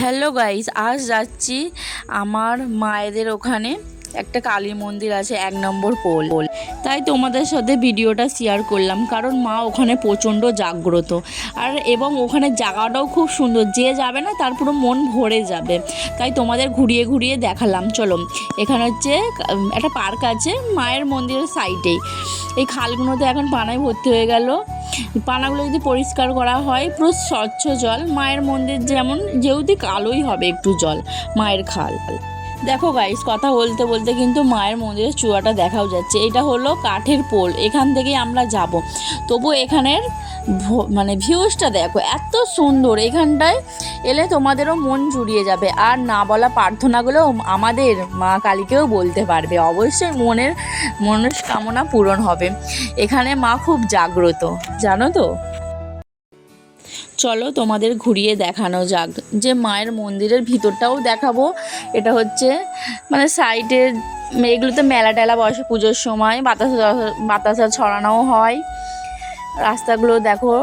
Hello guys, আজ যাচ্ছি আমার মায়েদের ওখানে একটা কালী মন্দির আছে 1 নম্বর পোল। তাই তোমাদের সাথে ভিডিওটা শেয়ার করলাম, কারণ মা ওখানে প্রচণ্ড জাগ্রত এবং ওখানে জায়গাটাও খুব সুন্দর। যে যাবে না তার পুরো মন ভরে যাবে। তাই তোমাদের ঘুরিয়ে ঘুরিয়ে দেখালাম। চলো, এখানে হচ্ছে একটা পার্ক আছে মায়ের মন্দিরের সাইডেই। এই খালগুলোতে এখন পানায় ভর্তি হয়ে গেল। পানাগুলো যদি পরিষ্কার করা হয় পুরো স্বচ্ছ জল। মায়ের মন্দির যেহেতু কালোই হবে একটু জল, মায়ের খাল। দেখো গাইস, কথা বলতে বলতে কিন্তু মায়ের মন্দিরের চূড়াটা দেখাও যাচ্ছে। এটা হলো কাঠের পোল, এখান থেকেই আমরা যাব। তবু এখানের ভিউজটা দেখো, এত সুন্দর। এখানটায় এলে তোমাদেরও মন জুড়িয়ে যাবে, আর না বলা প্রার্থনাগুলো আমাদের মা কালীকেও বলতে পারবে। অবশ্যই মনের মনস্কামনা পূরণ হবে। এখানে মা খুব জাগ্রত, জানো তো। চলো তোমাদের ঘুরিয়ে দেখানো যাক, যে মায়ের মন্দিরের ভিতরটাও দেখাবো। এটা হচ্ছে সাইডে এগুলোতে মেলা টেলা বসে পুজোর সময়, বাতাসা ছড়ানোও হয়। রাস্তাগুলো দেখো,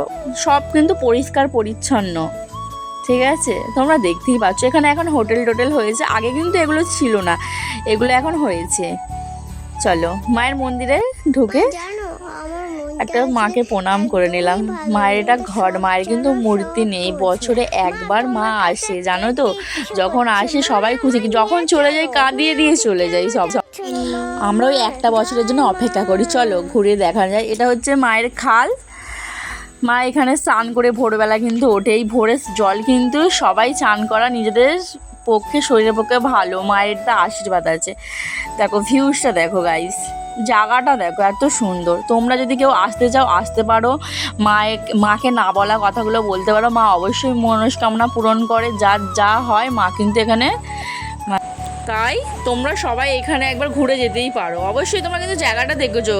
সব কিন্তু পরিষ্কার পরিচ্ছন্ন, ঠিক আছে? তোমরা দেখতেই পাচ্ছ। এখানে এখন হোটেল টোটেল হয়েছে, আগে কিন্তু এগুলো ছিল না, এগুলো এখন হয়েছে। চলো মায়ের মন্দিরে ঢুকে একটা মাকে প্রণাম করে নিলাম। মায়ের এটা ঘর, মায়ের কিন্তু মূর্তি নেই। বছরে একবার মা আসে, জানো তো। যখন আসে সবাই খুশি, যখন চলে যায় কাঁদিয়ে দিয়ে চলে যায় সব। আমরা ওই একটা বছরের জন্য অপেক্ষা করি। চলো ঘুরে দেখা যায়। এটা হচ্ছে মায়ের খাল। মা এখানে স্নান করে ভোরবেলা কিন্তু ওঠে। এই ভোরের জল কিন্তু সবাই স্নান করা নিজেদের পক্ষে, শরীরের পক্ষে ভালো। মায়ের তো আশীর্বাদ আছে। দেখো ভিউজটা দেখো গাইস, জায়গাটা দেখো এত সুন্দর। তোমরা যদি কেউ আসতে চাও আসতে পারো। মাকে না বলা কথাগুলো বলতে পারো। মা অবশ্যই মনস্কামনা পূরণ করে, যা হয় মা কিন্তু এখানে। তাই তোমরা সবাই এখানে একবার ঘুরে যেতেই পারো। অবশ্যই তোমরা কিন্তু জায়গাটা দেখেছো।